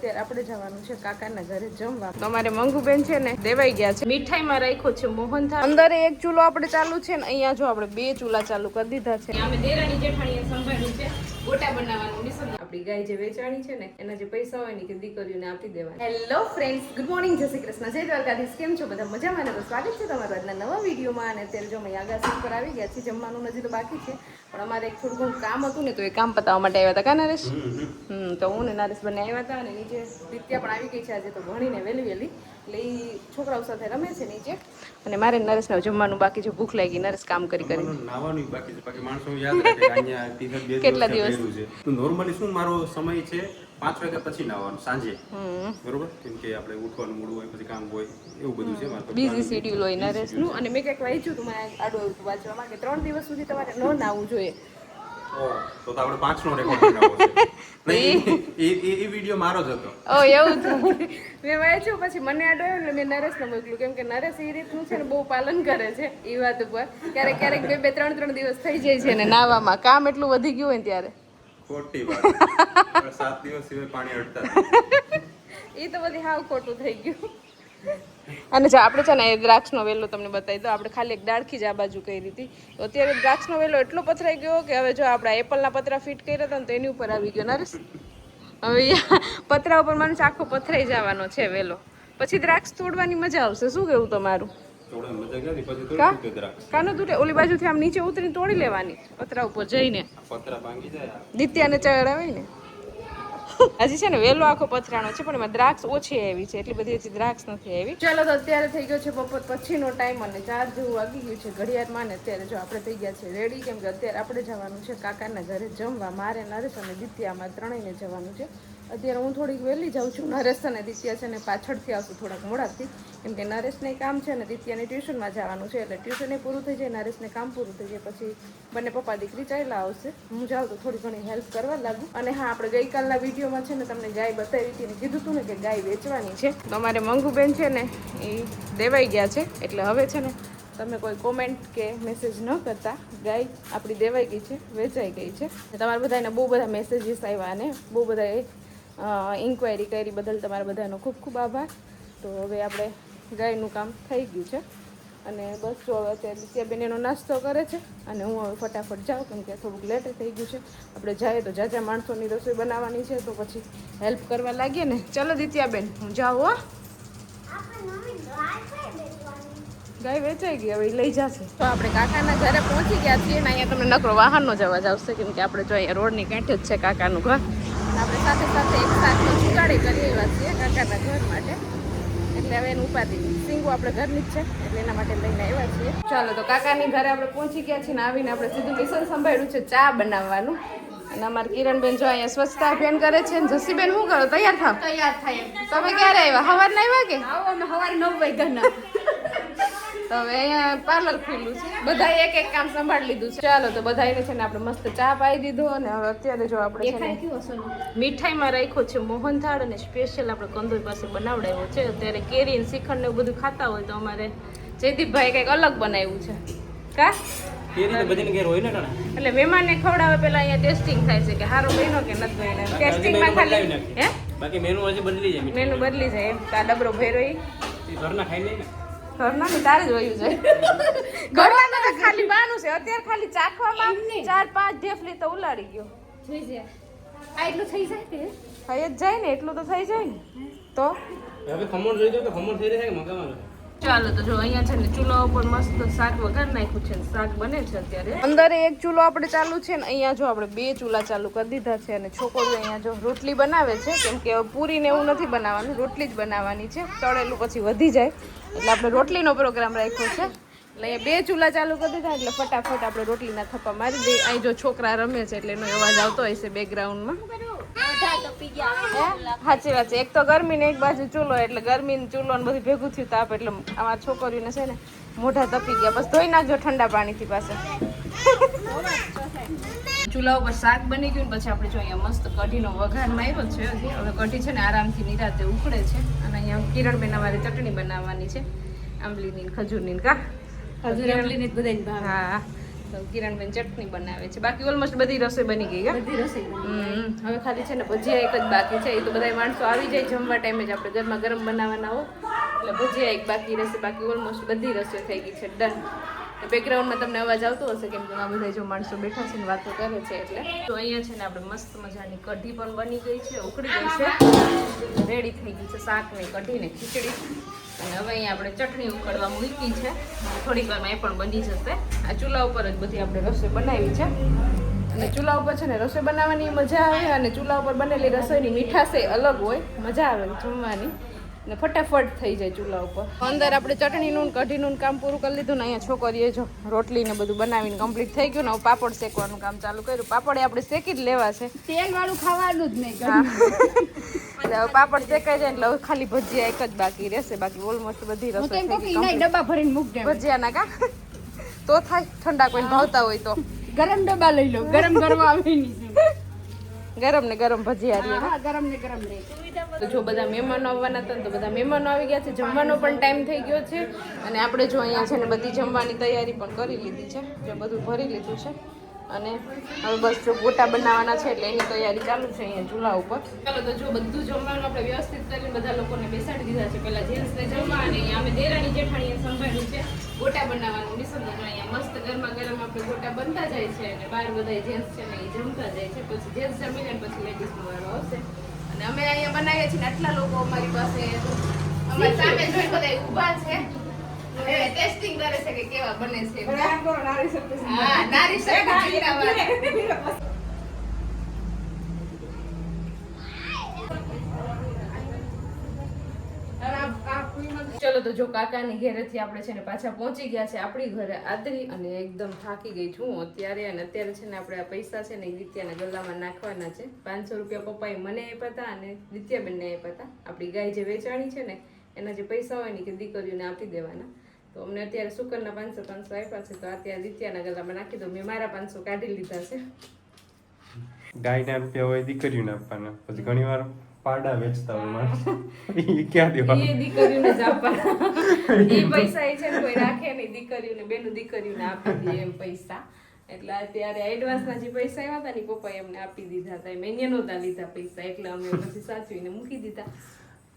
અત્યારે આપણે જવાનું છે કાકાના ઘરે જમવા. તમારે મંગુબેન છે ને દેવાઈ ગયા છે. મીઠાઈમાં રાખ્યો છે મોહનથાળ. અંદર એક ચૂલો આપણે ચાલુ છે ને અહીંયા જો આપણે 2 ચૂલા ચાલુ કરી દીધા છે. અમે દેરાણી જેઠાણીએ સંભાળ્યું છે ગોટા બનાવવાનું મિશન. આપણી ગાય જે વેચાણી છે ને એના જે પૈસા હોય ને કે દીકરીઓને આપી દેવાના. હેલો ફ્રેન્ડ્સ, ગુડ મોર્નિંગ, જય શ્રી કૃષ્ણ, જય દ્વારકાધીશ. કેમ છો બધા? મજામાં ને? તો સ્વાગત છે તમારા આજના નવા વિડીયોમાં. અને અત્યારે જો અમે આગાસી પર આવી ગયા છીએ. જમવાનું હજી તો બાકી છે પણ અમારે એક થોડું ઘણું કામ હતું ને તો એ કામ પતાવવા માટે આવ્યા હતા. કા નરેશ? તો હું ને નરેશ બંને આવ્યા હતા અને નીચે દિત્યા પણ આવી ગઈ છે આજે તો ભણીને વહેલી એટલે એ છોકરાઓ સાથે રમે છે નીચે. અને મારે નરેશને જમવાનું બાકી છે. ભૂખ લાગી, નરેશ કામ કરી નાવાનું બાકી છે. બાકી માણસો યાદ રાખે કે અહીંયા ટીશર્ટ બે કેટલા દિવસ છે. તો નોર્મલી શું મારો સમય છે 5 વાગ્યા પછી નાવાનું સાંજે, બરોબર? કેમ કે આપણે ઉઠવાનું મોડું હોય, પછી કામ હોય, એવું બધું છે. મારે બીઝી શેડ્યુલ હોય નરેશનું. અને મેં કંઈક વાંચ્યું હતું, મને આડું આવ્યું વાંચવામાં કે 3 દિવસ સુધી તમારે ન નાવું જોઈએ. તો આપણે 5 નો રેકોર્ડ બનાવવો છે. એ વિડિયો મારો જ હતો. ઓ એવું હતું. મેં વાંચ્યું પછી મને આડો આવ્યો એટલે મેં નરેશને મોકલ્યું. કેમ કે નરેશ એ રીતનું છે ને બહુ પાલન કરે છે એ વાત ઉપર. ક્યારેક ક્યારેક 2-3 દિવસ થઈ જાય છે ને નાવામાં કામ એટલું વધી ગયું હોય ને ત્યારે. ખોટી વાત. 7 દિવસ સિવાય પાણી અડતા. એ તો બધી હાવ ખોટું થઈ ગયું. અને જો આપણે છે ને એ દ્રાક્ષનો વેલો તમને બતાવી દો. આપણે ખાલી એક ડાળખી જ આ બાજુ કરી હતી. તો અત્યારે દ્રાક્ષનો વેલો એટલો પથરાઈ ગયો કે હવે જો આપણા એપલના પતરા ફિટ કર્યા હતા ને તો એની ઉપર આવી ગયો નરેશ. હવે પતરા ઉપર માણસ આખો પથરાઈ જવાનો છે વેલો. પછી દ્રાક્ષ તોડવાની મજા આવશે. શું કેવું તમારું? કાનો તૂટે? ઓલી બાજુથી આમ નીચે ઉતરીને તોડી લેવાની પતરા ઉપર જઈને. પતરા ભાંગી જાય. દિત્યાને ચડાવે ને. હજી છે ને વેલો આખો પથરાનો છે પણ એમાં દ્રાક્ષ ઓછી આવી છે. એટલી બધી હજી દ્રાક્ષ નથી આવી. ચાલો તો અત્યારે થઈ ગયો છે બપોર પછીનો ટાઈમ અને 4 જેવું વાગી ગયું છે ઘડિયાળમાં. ને અત્યારે જો આપણે થઈ ગયા છે રેડી. કેમ કે અત્યારે આપણે જવાનું છે કાકાના ઘરે જમવા. મારે નરેશ અને દિત્યામાં ત્રણેયને જવાનું છે. અત્યારે હું થોડીક વહેલી જાઉં છું. નરેશ અને દિત્યા છે ને પાછળથી આવશું થોડાક મોડાથી. કેમ કે નરેશને કામ છે ને દિત્યાને ટ્યુશનમાં જવાનું છે. એટલે ટ્યુશન એ પૂરું થઈ જાય, નરેશને કામ પૂરું થઈ જાય પછી બંને પપ્પા દીકરી ચાલ્યા આવશે. હું જાઉં તો થોડી ઘણી હેલ્પ કરવા લાગુ. અને હા, આપણે ગઈકાલના વિડીયોમાં છે ને તમને ગાય બતાવી હતી ને કીધું હતું ને કે ગાય વેચવાની છે. તો અમારે મંગુબેન છે ને એ દેવાઈ ગયા છે. એટલે હવે છે ને તમે કોઈ કોમેન્ટ કે મેસેજ ન કરતા. ગાય આપણી દેવાઈ ગઈ છે, વેચાઈ ગઈ છે. તમારા બધાને બહુ બધા મેસેજીસ આવ્યા અને બહુ બધાએ ઇન્ક્વાયરી કરી બદલ તમારા બધાનો ખૂબ ખૂબ આભાર. તો હવે આપણે ગાયનું કામ થઈ ગયું છે અને બસ જો હવે અત્યારે દિત્યાબેન એનો નાસ્તો કરે છે અને હું હવે ફટાફટ જાઉં કેમ કે થોડુંક લેટ થઈ ગયું છે. આપણે જઈએ તો જાજા માણસોની રસોઈ બનાવવાની છે તો પછી હેલ્પ કરવા લાગીએ ને. ચલો દિત્યાબેન હું જાઉં. હો, ગાય વેચાઈ ગઈ, હવે લઈ જશે. તો આપણે કાકાના ઘરે પહોંચી ગયા છીએ ને અહીંયા તમને નકરો વાહનનો જ અવાજ આવશે કેમ કે આપણે જો અહીંયા રોડની કાંઠે જ છે કાકાનું ઘર. આપણે સાથે સાથે એક સાથનો જુગાડી કરી આવ્યા છીએ કાકાના ઘર માટે. એટલે હવે એનું ઉપાધિ સિંગુ આપણે ઘરની જ છે એટલે એના માટે લઈને આવ્યા છીએ. ચાલો તો કાકાની ઘરે આપણે પહોંચી ગયા છીએ ને આવીને આપણે સીધું મિશન સંભાળ્યું છે ચા બનાવવાનું. અને અમારા કિરણબેન જો અહીંયા સ્વચ્છતા અભિયાન કરે છે. ને જસીબેન શું કરો? તૈયાર થાવ. તૈયાર થાય. તમે ક્યારે આવ્યા? સવારના આવ્યા કે? અમે સવારે 9 વાગ્યાના. તો હવે અહીંયા પાર્લર ખુલ્લું છે. બધા એક એક કામ સંભાળી લીધું છે. ચાલો તો બધાને છે ને આપણે મસ્ત ચા પાઈ દીધો અને હવે અત્યારે જો આપણે મીઠાઈમાં રાખ્યો છે મોહનથાળ અને સ્પેશિયલ આપણે કંદોઈ પાસે બનાવડાવ્યો છે. અત્યારે કેરી અને શ્રીખંડ ને બધું ખાતા હોય તો અમારે જયદીપભાઈ કંઈક અલગ બનાવ્યું છે. કા એટલે મહેમાનને ખવડાવે પેલા અહીંયા ટેસ્ટિંગ થાય છે કે સારો બન્યો કે નથી બન્યો. ટેસ્ટિંગમાં ખાલી હે બાકી મેનુ હજી બદલી જાય. મેનુ બદલી જાય એમ. તા ડબરો ભર્યો એ ઘરના ખાઈ લે ને. ઘરના ને તારે જ વયું જાય. ઘરના તો ખાલી બાનું છે. અત્યારે ખાલી ચાખવામાં 4-5 ઢેફલી તો ઉલાડી ગયો. થઈ જાય આ એટલું થઈ જાય કે થઈ જ જાય ને. એટલું તો થઈ જાય ને. તો હવે ખમણ જોઈ દો કે ખમણ થઈ રહ્યા કે મગાવવાનું. ચાલો તો જો અહીંયા છે ને ચૂલા ઉપર મસ્ત શાક વઘાર નાખ્યું છે. શાક બને છે અત્યારે. અંદર એક ચૂલો આપણે ચાલુ છે ને અહીંયા જો આપણે 2 ચૂલા ચાલુ કરી દીધા છે. અને છોકરીઓ અહીંયા જો રોટલી બનાવે છે કેમ કે પૂરી ને એવું નથી બનાવવાનું, રોટલી જ બનાવવાની છે. તળેલું પછી વધી જાય એટલે આપણે રોટલીનો પ્રોગ્રામ રાખ્યો છે. એટલે અહીંયા 2 ચૂલા ચાલુ કરી દીધા એટલે ફટાફટ આપણે રોટલીના થપ્પા મારી દઈએ. અહીં જો છોકરા રમે છે એટલે એનો અવાજ આવતો હોય છે બેકગ્રાઉન્ડમાં. સાચી વાત છે. એક તો ગરમી ને એક બાજુ ચૂલો એટલે ગરમી ચૂલો ને બધું ભેગું થયું તાપ એટલે અમારા છોકરીઓને છે ને મોઢા તપી ગયા. બસ ધોઈ નાખજો ઠંડા પાણીથી પાસે. ચૂલા ઉપર શાક બની ગયું પછી આપણે જો અહીંયા મસ્ત કઢીનો વઘાર માર્યો છે. હવે કઢી છે ને આરામથી નિરાતે ઉકળે છે. અને અહીંયા કિરણબેન અમારે ચટણી બનાવવાની છે આંબલીની ખજૂરની. કા ખજૂર આંબલીની જ બધાને ભાવે. હા તો કિરણબેન ચટણી બનાવે છે. બાકી ઓલમોસ્ટ બધી રસોઈ બની ગઈ. બધી રસોઈ બની. હવે ખાલી છે ને ભજીયા એક જ બાકી છે. એ તો બધા માણસો આવી જાય જમવા ટાઈમે જ આપણે ગરમા ગરમ બનાવવાના હો એટલે ભજીયા એક બાકી રહેશે. બાકી ઓલમોસ્ટ બધી રસોઈ થઈ ગઈ છે. ડન. બેકગ્રાઉન્ડમાં તમને અવાજ આવતો હશે કેમ કે આ બધા જો માણસો બેઠા છે ને વાતો કરે છે એટલે. તો અહીંયા છે ને આપણે મસ્ત મજાની કઢી પણ બની ગઈ છે, ઉકળી ગઈ છે, રેડી થઈ ગઈ છે. શાક ને કઢી ને ખીચડી. અને હવે અહીંયા આપણે ચટણી ઉકળવા મૂકી છે. થોડીક વારમાં એ પણ બની જશે. આ ચૂલા ઉપર જ બધી આપણે રસોઈ બનાવી છે. અને ચૂલા ઉપર છે ને રસોઈ બનાવવાની મજા આવે અને ચૂલા ઉપર બનેલી રસોઈની મીઠાશ અલગ હોય, મજા આવે જમવાની ને ફટાફટ થઈ જાય ચૂલા ઉપર. અંદર આપણે ચટણીનું કઢીનું કામ પૂરું કરી લીધું ને અહીંયા છોકરીએ જો રોટલી ને બધું બનાવીને કમ્પ્લીટ થઈ ગયું ને હવે પાપડ શેકવાનું કામ ચાલુ કર્યું. પાપડ આપણે શેકી જ લેવા છે, તેલ વાળું ખાવાનું જ નહીં. એટલે હવે પાપડ શેકાઈ જાય એટલે હવે ખાલી ભજીયા એક જ બાકી રહેશે. બાકી ઓલમોસ્ટ બધી રસોઈ થઈ ગઈ complete. ડબ્બા ભરીને મૂક દે ભજીયાના કા તો થાય ઠંડા કોઈને ભાવતા હોય તો ગરમ ડબ્બા લઈ લો. ગરમ કરવા આવે નહીં. ગરમ ને ગરમ ભજીયા રહે. હા, ગરમ ને ગરમ રહે. તો જો બધા મહેમાનો આવવાના હતા ને તો બધા મહેમાનો આવી ગયા છે. જમવાનો પણ ટાઈમ થઈ ગયો છે અને આપણે જો અહીંયા છે ને બધી જમવાની તૈયારી પણ કરી લીધી છે. જો બધું ભરી લીધું છે અને હવે બસ જો ગોટા બનાવવાના છે એટલે એની તૈયારી ચાલુ છે અહીંયા ચૂલા ઉપર. ચાલો તો જો બધું જમવાનું આપણે વ્યવસ્થિત કરીને બધા લોકોને બેસાડી દીધા છે. પહેલા જેન્ટ્સને જમવા અને અહીંયા અમે દેરાણી જેઠાણીએ સંભાળ્યું છે ગોટા બનાવવાનું. નિસંદ અહીંયા મસ્ત ગરમા ગરમ આપણે ગોટા બનતા જાય છે અને બહાર બધા જેન્ટ્સ છે ને એ જમતા જાય છે. પછી જેન્ટ્સ જમી લે પછી લેડીઝનો વારો આવશે. અને અમે અહીંયા બનાવીએ છીએ ને આટલા લોકો અમારી પાસે અમારી સામે જોઈ બધા ઊભા છે. ટેસ્ટિંગ કરે છે કે કેવા બને છે. હા, નારી શક્તિ જીંદાબાદ. ચલો તો જો કાકાની ઘરેથી આપણે છે ને પાછા પહોંચી ગયા છે આપણી ઘરે આદરી અને એકદમ થાકી ગઈ છું અત્યારે. અને અત્યારે છે ને આપણે આ પૈસા છે ને એ દિત્યાના ગલ્લામાં નાખવાના છે. 500 રૂપિયા પપ્પાએ મને આપ્યા હતા અને દિત્યાબેનને આપ્યા હતા. આપણી ગાય જે વેચાણી છે ને એના જે પૈસા હોય ને કે દીકરીઓને આપી દેવાના. તો અમને અત્યારે શુકરના 500 આપ્યા છે તો અત્યારે દિત્યાના ગલ્લામાં નાખી દો. મેં મારા 500 કાઢી લીધા છે. ગાયને આપ્યા હોય દીકરીઓને આપવાના, પછી ઘણી વાર પાડા વેચતા હોય માણસ. ઈ ક્યાં દેવા? એ દીકરીઓને જ આપવાના. એ પૈસા એ છે ને કોઈ રાખે નહીં, દીકરીઓને બેનું દીકરીઓને આપી દે એમ પૈસા. એટલે અત્યારે એડવાન્સના જે પૈસા આવ્યા હતા ને પપ્પાએ અમને આપી દીધા હતા. મેં નહોતા લીધા પૈસા એટલે અમે પછી સાચવીને મૂકી દીધા.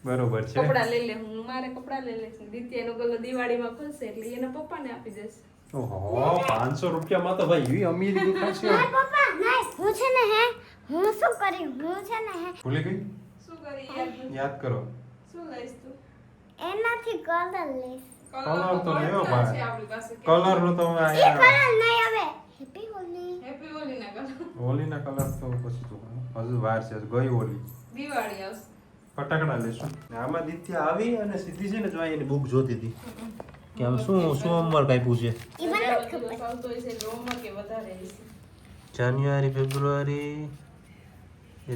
બરોબર છે. કપડા લઈ લે, હું મારે કપડા લઈ લઈશ. દિત્યાનો ગલ્લો દિવાળીમાં ખુલશે એટલે એના પપ્પાને આપી દેશે. ઓહો, 500 રૂપિયામાં તો ભાઈ એવી અમીરી દેખાશે. પપ્પા નહીં હું છે ને હે હું શું કર્યું હું છે ને હે ભૂલી ગઈ? શું કરી યાર? યાદ કરો. શું લઈશ તું? એનાથી કલર લઈશ કલર તો લેવો છે ભાઈ. આપણી પાસે. કલર નો તો એ અહીંયા કલર નહીં હવે હેપી હોલી હેપી હોલીના કલર. હોલીના કલર તો પછી તો હજુ વાર છે, ગઈ હોલી. દિવાળી આવશે. ફટાકડા લેશું. ને આમાં દિત્યા આવી અને સીધી છે ને જો એની બુક જોતી હતી કે આમ શું હોમવર્ક આપ્યું છે. ફાવતો હોય છે હોમવર્ક એ વધારે હશે. જાન્યુઆરી, ફેબ્રુઆરી,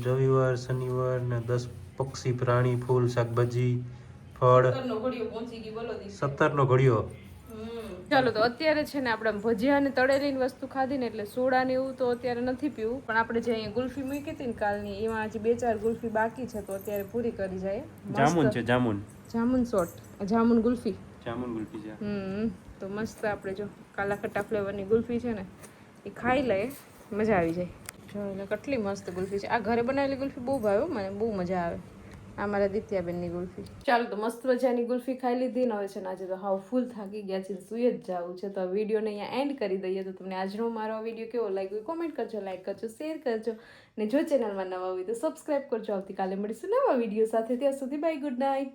રવિવાર, શનિવાર ને 10 પક્ષી, પ્રાણી, ફૂલ, શાકભાજી, ફળ. 17નો ઘડિયો પહોંચી ગઈ બોલો દી. 17નો ઘડિયો. ચાલો તો અત્યારે છે ને આપણે ભજીયા અને તળેલી વસ્તુ ખાધી ને એટલે સોડા ને એવું તો અત્યારે નથી પીવું. પણ આપણે જે અહીંયા ગુલ્ફી મૂકી હતી ને કાલની એમાં હજી 2-4 ગુલ્ફી બાકી છે તો અત્યારે પૂરી કરી જાય. જામુન છે, જામુન. જામુન શોટ, જામુન ગુલ્ફી. જામુન ગુલ્ફી છે. તો મસ્ત આપણે જો કાલા ખટ્ટા ફ્લેવરની ગુલ્ફી છે ને એ ખાઈ લઈએ, મજા આવી જાય. જો એટલે કેટલી મસ્ત ગુલ્ફી છે. આ ઘરે બનાવેલી ગુલ્ફી બહુ ભાવે, મને બહુ મજા આવે. આ મારા દિત્યાબેનની ગુલ્ફી. ચાલો તો મસ્ત મજાની ગુલ્ફી ખાઈ લીધી ને હવે છે ને આજે તો હાવ ફૂલ થાકી ગયા છે, સુઈ જ જવું છે. તો આ વિડીયોને અહીંયા એન્ડ કરી દઈએ. તો તમને આજનો મારો વિડીયો કેવો લાગ્યો કોમેન્ટ કરજો, લાઈક કરજો, શેર કરજો ને જો ચેનલમાં નવા હોય તો સબસ્ક્રાઈબ કરજો. આવતીકાલે મળીશું નવા વિડીયો સાથે. ત્યાં સુધી બાય, ગુડ નાઇટ.